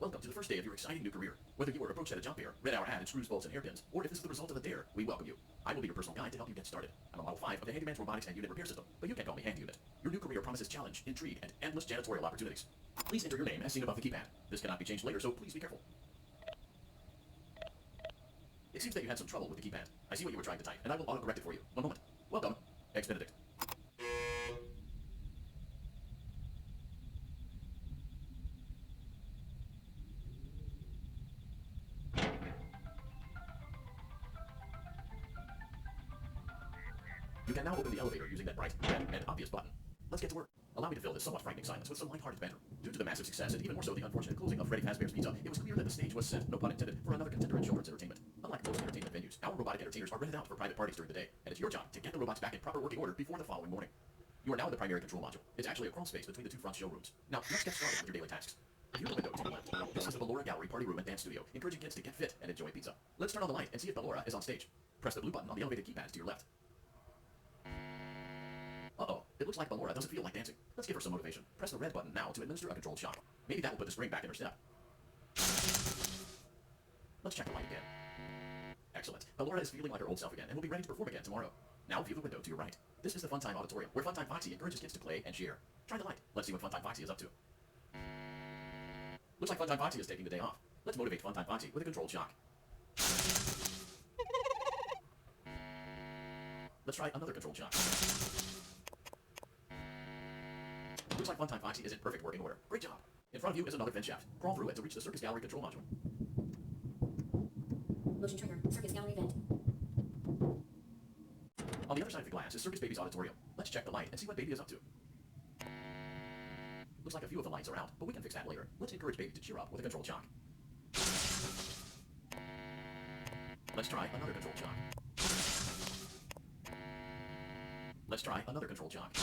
Welcome to the first day of your exciting new career. Whether you were approached at a job fair, read our ad in screws, bolts, and hairpins, or if this is the result of a dare, we welcome you. I will be your personal guide to help you get started. I'm a Model 5 of the Handyman's Robotics and Unit Repair System, but you can call me Hand Unit. Your new career promises challenge, intrigue, and endless janitorial opportunities. Please enter your name as seen above the keypad. This cannot be changed later, so please be careful. It seems that you had some trouble with the keypad. I see what you were trying to type, and I will auto-correct it for you. One moment. Welcome, Ex-Benedict. You can now open the elevator using that bright, red, and obvious button. Let's get to work. Allow me to fill this somewhat frightening silence with some lighthearted banter. Due to the massive success, and even more so the unfortunate closing of Freddy Fazbear's Pizza, it was clear that the stage was set, no pun intended, for another contender in children's entertainment. Unlike most entertainment venues, our robotic entertainers are rented out for private parties during the day, and it's your job to get the robots back in proper working order before the following morning. You are now in the primary control module. It's actually a crawl space between the two front showrooms. Now, let's get started with your daily tasks. View the window to the left. This is the Ballora Gallery Party Room and Dance Studio, encouraging kids to get fit and enjoy pizza. Let's turn on the light and see if Ballora is on stage. Press the blue button on the elevated keypads to your left. Uh-oh, it looks like Ballora doesn't feel like dancing. Let's give her some motivation. Press the red button now to administer a controlled shock. Maybe that will put the spring back in her step. Let's check the light again. Excellent. Ballora is feeling like her old self again and will be ready to perform again tomorrow. Now view the window to your right. This is the Funtime Auditorium, where Funtime Foxy encourages kids to play and share. Try the light. Let's see what Funtime Foxy is up to. Looks like Funtime Foxy is taking the day off. Let's motivate Funtime Foxy with a controlled shock. Let's try another controlled shock. Looks like Funtime Foxy is in perfect working order. Great job. In front of you is another vent shaft. Crawl through it to reach the Circus Gallery control module. Motion trigger. Circus Gallery vent. On the other side of the glass is Circus Baby's auditorium. Let's check the light and see what Baby is up to. Looks like a few of the lights are out, but we can fix that later. Let's encourage Baby to cheer up with a controlled shock. Let's try another controlled shock. Let's try another controlled shock.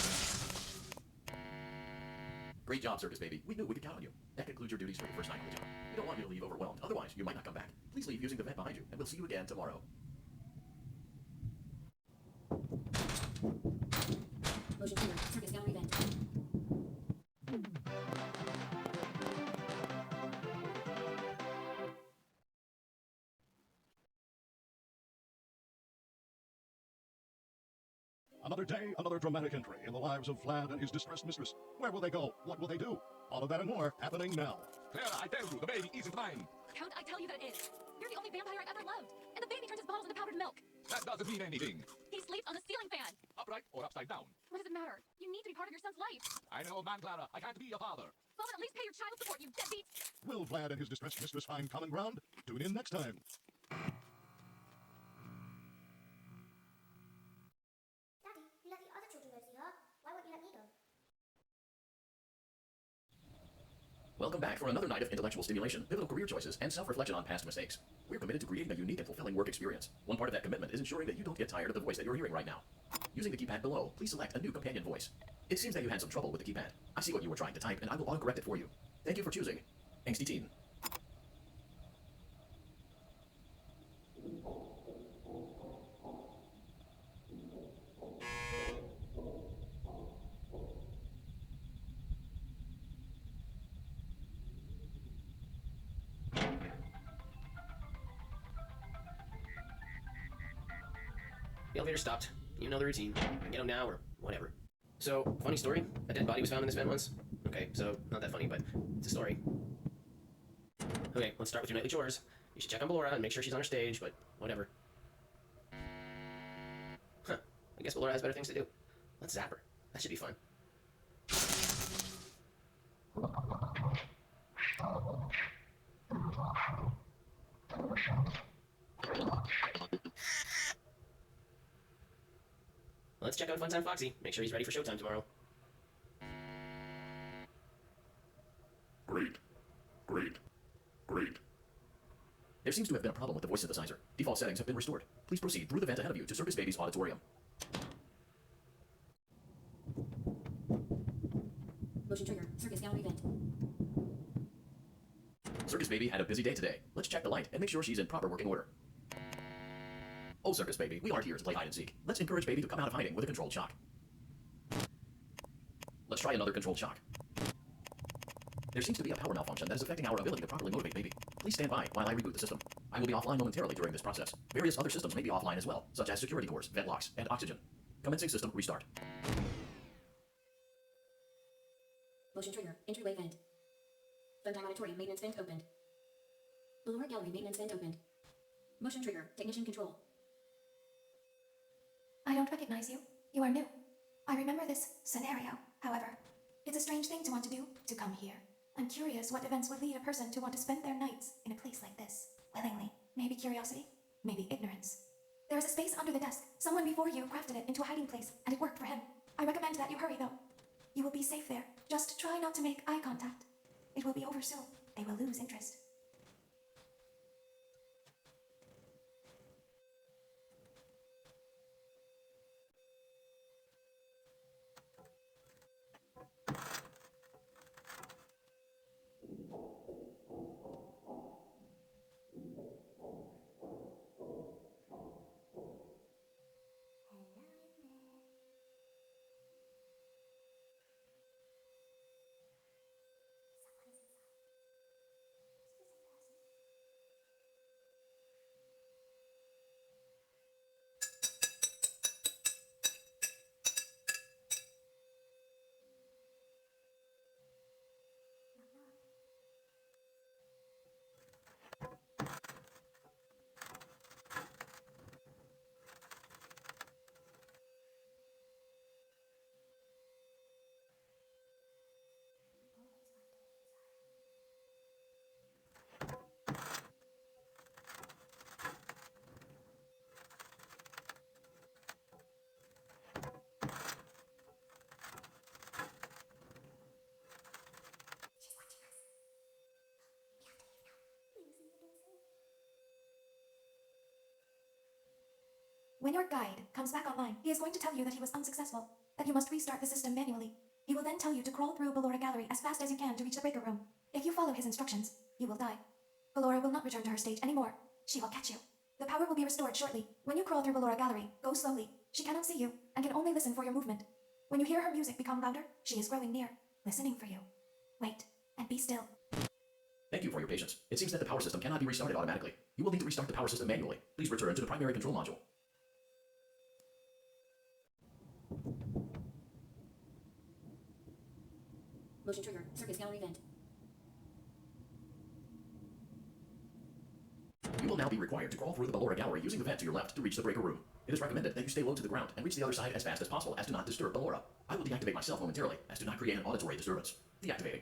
Great job, Circus Baby. We knew we could count on you. That concludes your duties for your first night on the job. We don't want you to leave overwhelmed, otherwise you might not come back. Please leave using the vent behind you, and we'll see you again tomorrow. Motion trigger. Circus Gallery vent. Another day, another dramatic entry in the lives of Vlad and his distressed mistress. Where will they go? What will they do? All of that and more happening now. Clara, I tell you, the baby isn't mine. Count, I tell you that it is. You're the only vampire I've ever loved. And the baby turns his balls into powdered milk. That doesn't mean anything. He sleeps on a ceiling fan. Upright or upside down. What does it matter? You need to be part of your son's life. I know, man, Clara. I can't be a father. Well, then at least pay your child support, you deadbeat. Will Vlad and his distressed mistress find common ground? Tune in next time. Daddy, you let the other children go see her. Why won't you let me go? Welcome back for another night of intellectual stimulation, pivotal career choices, and self-reflection on past mistakes. We're committed to creating a unique and fulfilling work experience. One part of that commitment is ensuring that you don't get tired of the voice that you're hearing right now. Using the keypad below, please select a new companion voice. It seems that you had some trouble with the keypad. I see what you were trying to type, and I will auto-correct it for you. Thank you for choosing Angsty Teen. The elevator stopped. You know the routine. Get them now or whatever. So, funny story. A dead body was found in this vent once. Okay, so not that funny, but it's a story. Okay, let's start with your nightly chores. You should check on Ballora and make sure she's on her stage, but whatever. Huh. I guess Ballora has better things to do. Let's zap her. That should be fun. Let's check out Funtime Foxy. Make sure he's ready for showtime tomorrow. Great. There seems to have been a problem with the voice synthesizer. Default settings have been restored. Please proceed through the vent ahead of you to Circus Baby's auditorium. Motion trigger. Circus Gallery vent. Circus Baby had a busy day today. Let's check the light and make sure she's in proper working order. Oh, Circus Baby, we aren't here to play hide and seek. Let's encourage Baby to come out of hiding with a controlled shock. Let's try another controlled shock. There seems to be a power malfunction that is affecting our ability to properly motivate baby. Please stand by while I reboot the system. I will be offline momentarily during this process. Various other systems may be offline as well, such as security doors, vent locks, and oxygen. Commencing system restart. Motion trigger. Entryway vent. Funtime auditorium maintenance vent opened. Ballora gallery maintenance vent opened. Motion trigger. Technician control. I don't recognize you. You are new. I remember this scenario, however. It's a strange thing to want to do, to come here. I'm curious what events would lead a person to want to spend their nights in a place like this. Willingly. Maybe curiosity, maybe ignorance. There is a space under the desk. Someone before you crafted it into a hiding place, and it worked for him. I recommend that you hurry, though. You will be safe there. Just try not to make eye contact. It will be over soon. They will lose interest. When your guide comes back online, he is going to tell you that he was unsuccessful, that you must restart the system manually. He will then tell you to crawl through Ballora Gallery as fast as you can to reach the breaker room. If you follow his instructions, you will die. Ballora will not return to her stage anymore. She will catch you. The power will be restored shortly. When you crawl through Ballora Gallery, go slowly. She cannot see you and can only listen for your movement. When you hear her music become louder, she is growing near, listening for you. Wait, and be still. Thank you for your patience. It seems that the power system cannot be restarted automatically. You will need to restart the power system manually. Please return to the primary control module. Motion trigger. Circus gallery vent. You will now be required to crawl through the Ballora Gallery using the vent to your left to reach the breaker room. It is recommended that you stay low to the ground and reach the other side as fast as possible as to not disturb Ballora. I will deactivate myself momentarily as to not create an auditory disturbance. Deactivating.